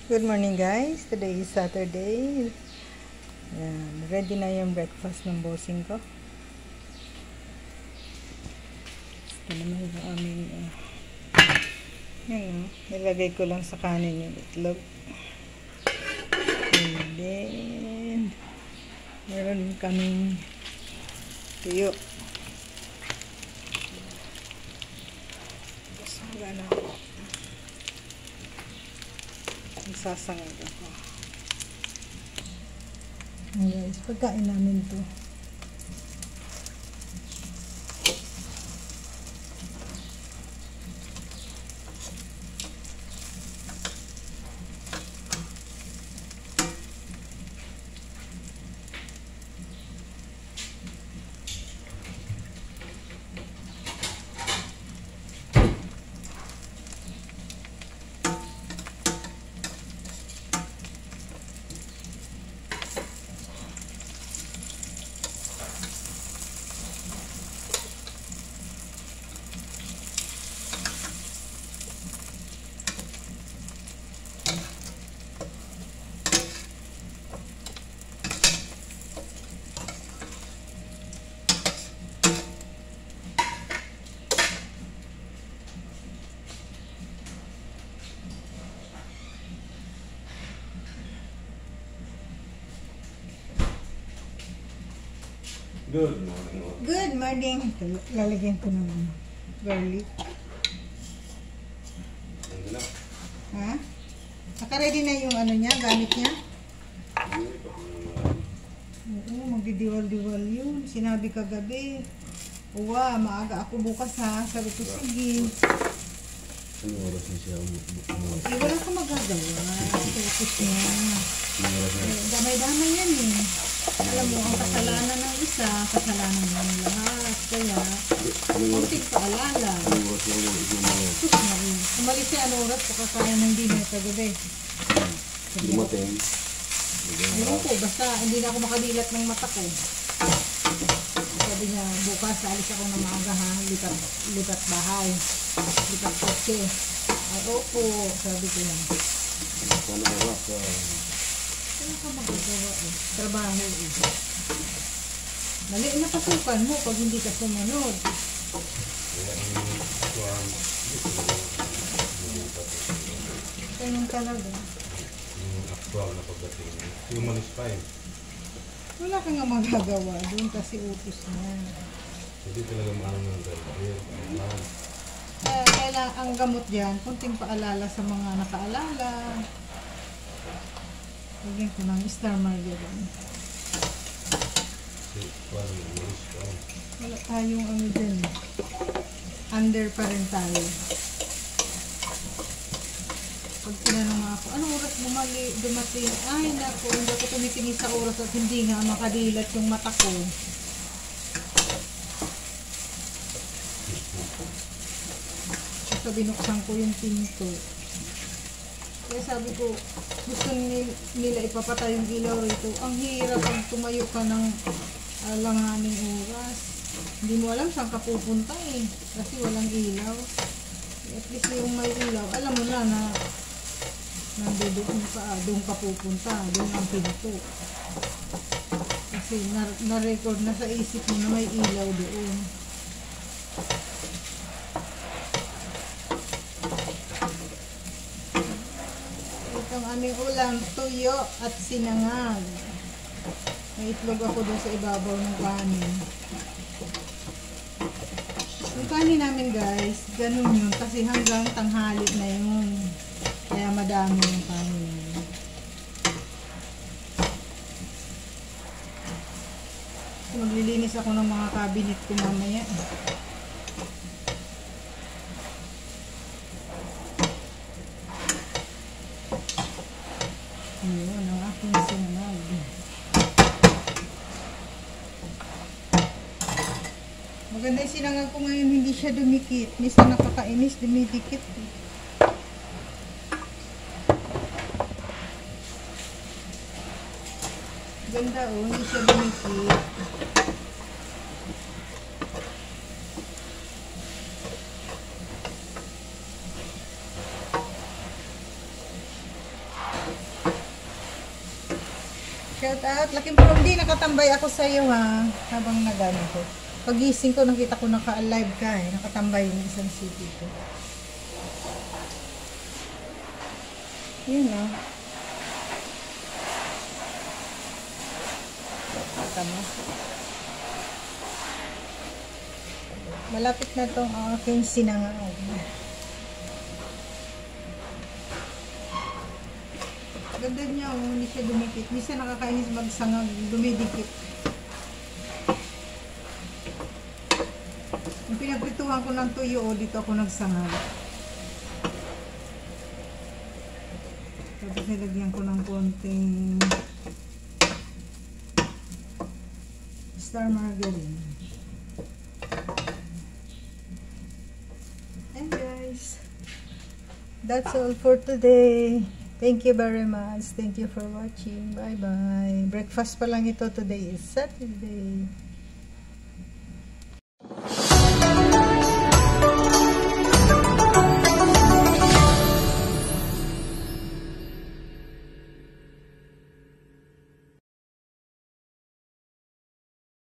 Good morning guys, today is Saturday. Yan, ready na yung breakfast ng bossing ko. Ito naman yung aming nilagay ko lang sa kanin yung itlog. And then meron kaming tuyo. Wala na ako. Sasangag ako. Guys, pagkain namin to. Good morning. Good morning. Lalagyan ko ng garlic. Ano na? Ha? Naka-ready na yung ano niya, gamit niya? Oo, magdidiwal-diwal yun. Sinabi kagabi. Uwa, maaga ako bukas ha. Sabi ko, sige. Ano oras na siya? Wala ka magagawa. Focus niya. Damay-damay yan eh. Alam mo, ang kasalanan ng isa, kasalanan ng lahat. Kaya, kunting paalala. Sus na rin. Umalis siya ano oras, pakakain ng dinner kagabi. Dumating. Ewan ko, basta hindi na ako makadilat ng mata ko. Sabi niya, bukas alis ako ng maaga ha, lipat bahay, lipat kotse. Ay, opo, sabi ko yan. Sana oras. Kaya ka magagawa eh, trabaho eh. Mali na pasukan mo pag hindi ka sumunod. Ganyan talaga. Yung actual na pagdating. Human is fine. Wala ka nga magagawa doon kasi utos niya. Hindi talaga maano ng dahil. Kaya ang gamot dyan, kunting paalala sa mga nakaalala. Lagyan ko ng star margarine. Wala tayong ano dyan. Under pa rin tayo. Pag tinanong ako, anong oras dumating? Ay naku, hindi ako tumitingin sa oras at hindi nga makadilat yung mata ko. So binuksan ko yung pinto. Kaya sabi ko, gusto nila ipapatay yung ilaw rito. Ang hirap pag tumayo ka ng alanganing oras. Hindi mo alam saan ka pupunta eh. Kasi walang ilaw. At least yung may ilaw, alam mo na na nandoon ka, doon ka pupunta. Doon ang pinto. Kasi na-record na sa isip mo na may ilaw doon. Itong aming ulam, tuyo at sinangag. May itlog ako doon sa ibabaw ng kanin. Yung kanin namin guys, ganun yun. Kasi hanggang tanghali na yun. Kaya madami yung kanin. Maglilinis ako ng mga cabinet ko mamaya. Yun, ang aking sinangag. Maganda yung sinangag ko ngayon, hindi siya dumikit. Minsan nakakainis, dumidikit. Ganda oh, hindi siya dumikit. Shout out. Laking Promdi, nakatambay ako sa iyo ha. Habang nagano ko. Pagising ko, nakita ko naka-alive ka eh. Nakatambay yung isang city ko. Yun na. Kita mo. Malapit na tong aking sinangag. Ganda niya, oh, hindi siya dumikit. Hindi siya nakakainis magsangag, dumidikit. Yung pinagprituhan ko ng tuyo, oh, dito ako nagsangag. Tapos nilagyan ko ng konting star margarine. And guys, that's all for today. Thank you very much. Thank you for watching. Bye-bye. Breakfast pa lang ito. Today is Saturday.